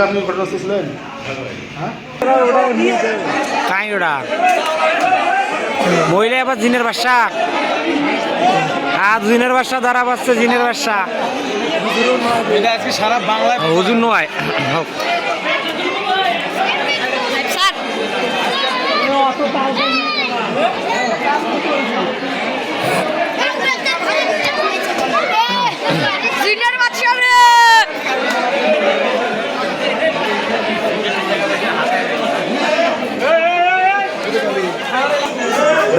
আপনি ঘটনাস্থ ছিলেন? কাই ওটা মহিলা আবার জিনের বাসা জিনের বাসা ধরা পাচ্ছে জিনের বাসা সারা বাংলায় হুজুর নয়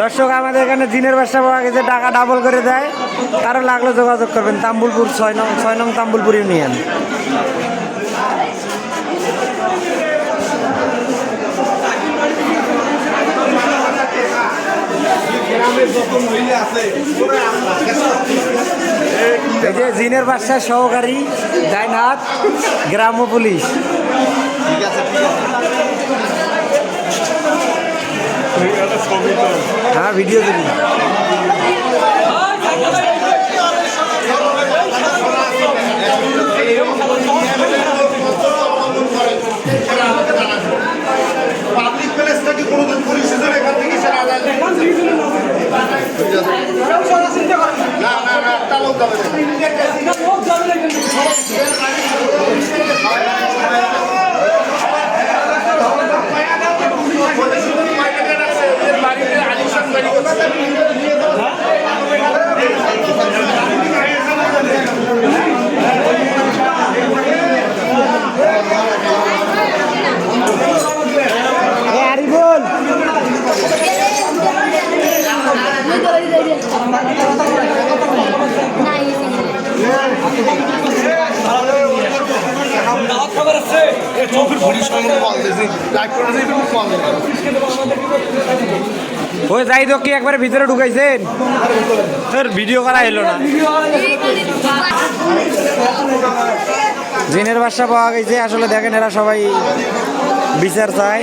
দর্শক আমাদের এখানে জিনের ব্যবসা পাওয়া গেছে, টাকা ডাবল করে দেয়। কারো লাগলে যোগাযোগ করবেন। তাম্বুলপুর 6 নং তাম্বুলপুর ইউনিয়ন। এই যে জিনের বাসার সহকারী ডাইনাথ গ্রাম্য পুলিশ। হ্যাঁ ভিডিও দিবি। পাবলিক প্লেস থেকে কোনোদিন পুলিশ এখান থেকে না না না একটা লোক যাবে ওই যাই তো কি একবারে ভিতরে ঢুকাইছেন? ভিডিও করা এলো না। জিনের বাসা পাওয়া গেছে। আসলে দেখেন এরা সবাই বিচার চায়।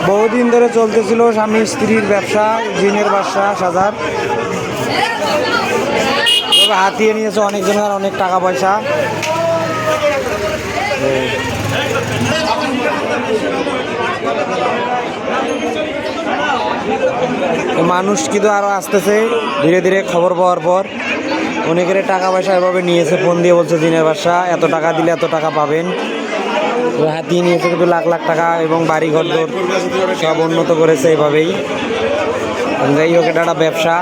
বহুদিন ধরে চলতেছিল স্বামী স্ত্রীর ব্যবসা, জিনের বাসা সাজার। হাতিয়ে নিয়েছে অনেকজনের অনেক টাকা পয়সা। মানুষ কিন্তু আরো আসতেছে ধীরে ধীরে। খবর পাওয়ার পর অনেকের টাকা পয়সা এভাবে নিয়েছে, ফোন দিয়ে বলছে জিনের বাসা এত টাকা দিলে এত টাকা পাবেন। হাতিয়ে নিয়েছে কিন্তু লাখ লাখ টাকা এবং বাড়ি ঘর দর সব উন্নত করেছে এভাবেই। যাই হোক এটা একটা ব্যবসা,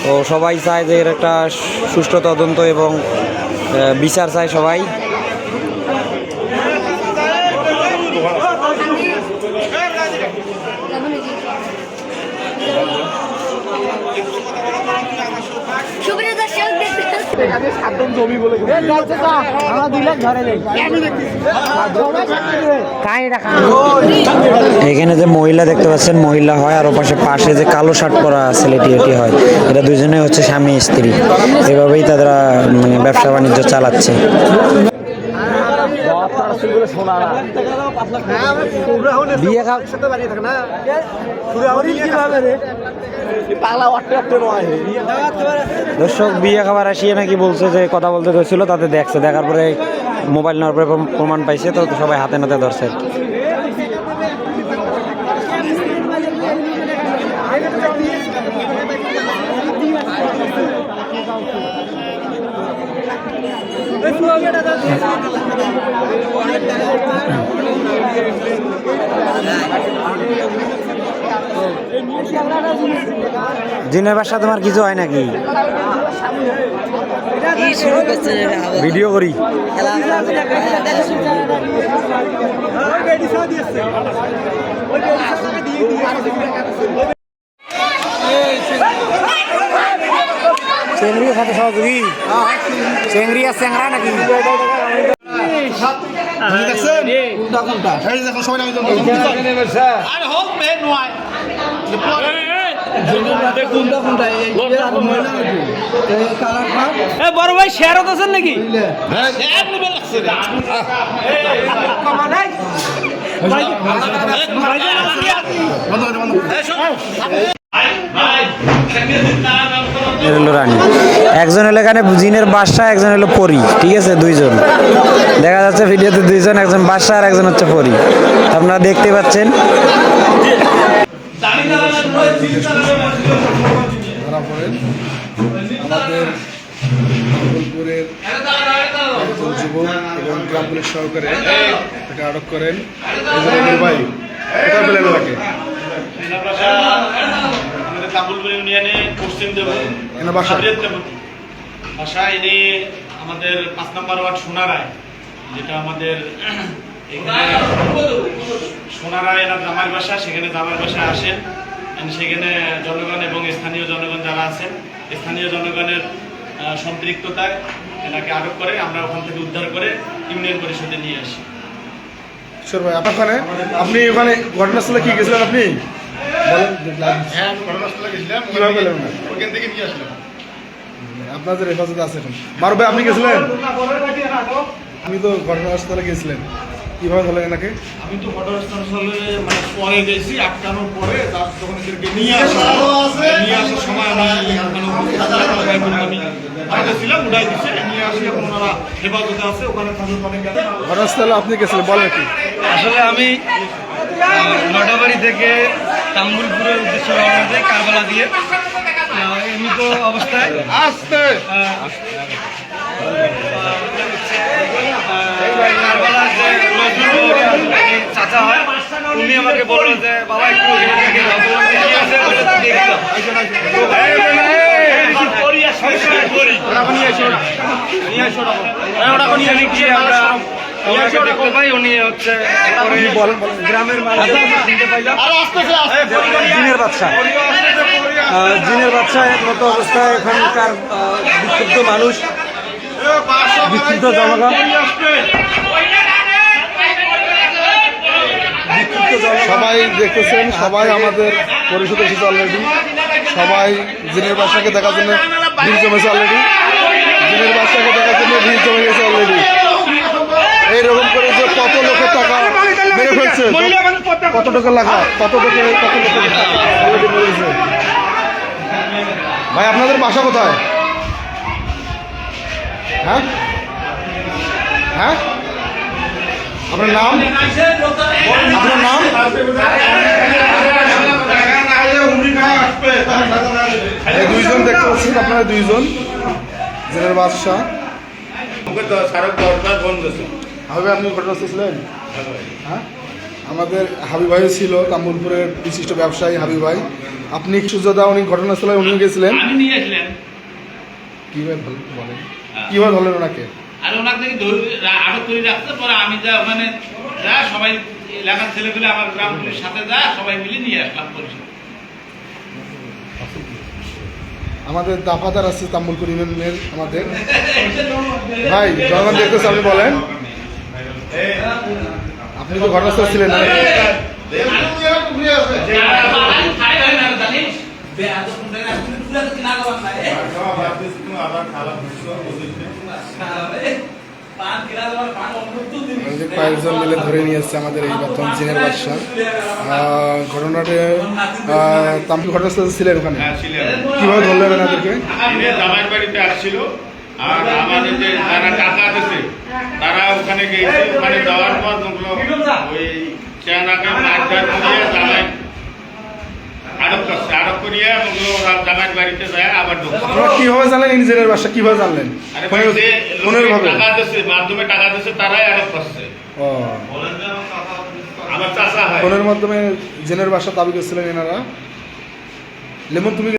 তো সবাই চায় যে এর একটা সুষ্ঠু তদন্ত এবং বিচার চায় সবাই। সুপ্রিয় দর্শক এখানে যে মহিলা দেখতে পাচ্ছেন মহিলা হয়, আর পাশে পাশে যে কালো শার্ট পরা ছেলেটি এটি হয়। এরা দুজনে হচ্ছে স্বামী স্ত্রী, এভাবেই তারা মানে ব্যবসা বাণিজ্য চালাচ্ছে। দর্শক বিয়ে খাবার আসিয়ে নাকি বলছে যে কথা বলতে চাইছিল, তাতে দেখছে, দেখার পরে মোবাইল নেওয়ার পরে প্রমাণ পাইছে, তো সবাই হাতে নাতে ধরছে আর কি। জিনের বাসা তোমার কিছু হয় নাকি? ভিডিও করি। চেংড়ি সাথে সহযোগী চেংড়ি আর চ্যাংরা নাকি? বড় ভাই শেয়ার করছেন নাকি? রানী একজন হলো এখানে জিনের বাদশা, একজন হলো পরী, ঠিক আছে? দুইজন দেখা যাচ্ছে ভিডিওতে, দুইজন, একজন বাদশা আর একজন হচ্ছে পরী, আপনারা দেখতে পাচ্ছেন। আমাদের মঙ্গলপুরের একজন যুবক এবং গ্রাম পুলিশ সহকারে তাকে আটক করেন। ভাই কোথায় পেলেন তাকে? আমাদের তাম্বুলপুর ইউনিয়নে পশ্চিম দেব বাসা। ইনি আমাদের 5 নম্বর ওয়ার্ড সোনারায়, যেটা আমাদের এখানে সোনারায় এনার জামার বাসা, সেখানে জামার বাসায় আসেন। সেখানে জনগণ এবং স্থানীয় জনগণ যারা আছেন, স্থানীয় জনগণের সম্পৃক্ততায় এনাকে আটক করে আমরা ওখান থেকে উদ্ধার করে ইউনিয়ন পরিষদে নিয়ে আসি। ভাই আপনি ওখানে ঘটনাস্থলে কি গেছিলেন? আপনি আপনাদের হেফাজতে আছে এখন। মারুফ ভাই আপনি গেছিলেন? আপনি তো ঘটনাস্থলে গেছিলেন, কিভাবে ধরলেন এনাকে? আমি তো ঘটনাস্থলে মানে পরে গেছি, আটকানোর পরে যখন এদেরকে নিয়ে আসার সময় আমি ছিলাম, উঠাই দিচ্ছে, নিয়ে আসি। এখন ওনারা হেফাজতে আছে, ওখানে ঘটনাস্থলে আপনি গেছিলেন, বলেন কি? আসলে আমি নটাবাড়ি থেকে তাম্বুলপুরের উদ্দেশ্যে রওনা দিই কারবালা দিয়ে। এমনিত অবস্থায় আসতে কারবালার যে চাচা হয়, উনি আমাকে বললো যে বাবা একটু দেখতে পাই উনি হচ্ছে গ্রামের জিনের বাদশা, জিনের বাদশা মতো অবস্থায় এখানকার বিক্ষুব্ধ মানুষ, বিক্ষুব্ধ জনগণ, সবাই দেখতেছেন, সবাই আমাদের পরিষদ এসেছে অলরেডি। সবাই জিনের বাসাকে দেখার জন্য ভিড় জমেছে অলরেডি। জিনের বাসাকে দেখার জন্য ভিড় জমে গেছে অলরেডি। এইরকম করে যে কত লোকের টাকা মেরে ফেলছে, কত টাকা লাগা, কত লোকের অলরেডি মেরেছে। ভাই আপনাদের বাসা কোথায়? হ্যাঁ হ্যাঁ, আপনার নাম? আপনার নাম? এই দুইজন দেখতে পাচ্ছেন আপনারা, দুইজন জেনারেল বাদশাহ। হাবিব, আপনি ঘটনাস্থলে ছিলেন? হ্যাঁ, আমাদের হাবিব ভাই ছিল, তাম্বুলপুরের বিশিষ্ট ব্যবসায়ী হাবিব ভাই। আপনি সুযোদা, উনি ঘটনাস্থলে উনিও গেছিলেন। কিভাবে বলেন, কিভাবে ধরলেন ওনাকে? আর ওনাকে আটক করে রাখতে পরে আমি যা ওখানে যা সবাই এলাকার ছেলেগুলো আমার গ্রামগুলির সাথে যা সবাই মিলে নিয়ে আসলাম পরিষদ। আমাদের দাফাদার আছে তাম্বুলপুর ইউনিয়নের আমাদের ভাই জনগণ দেখতেছে, আপনি বলেন, আপনি তো ঘটনাস্থলে ছিলেন না? কয়েকজন মিলে ধরে নিয়ে এসছে আমাদের এই বর্তমান জিনের বাদশা। ঘটনাটা তাম্বুল ঘটনাস্থলে ছিলেন ওখানে, হ্যাঁ, ছিলেন। কিভাবে ধরলেন এনাদেরকে? দিনে জামাইয়ের বাড়িতে আসছিল, আর আমাদের যে যারা টাকা আছে তারা ওখানে গিয়েছে। ওখানে যাওয়ার পর ওই চেনাকে মারধর করিয়ে জামাই আটক করছে। আটক করিয়ে ওরা জামাইয়ের বাড়িতে যায় আবার ঢুকছে। আপনারা কিভাবে জানলেন ইঞ্জিনের বাসা, কিভাবে জানলেন? আরে ভাই, যে ফোনের লোকে ভাবে? টাকা দিচ্ছে, মাধ্যমে টাকা দিচ্ছে, তারাই আটক করছে। ও, আমার চাচা হয়। ফোনের মাধ্যমে জেনের বাসা দাবি করছিলেন এনারা। লেমন তুমি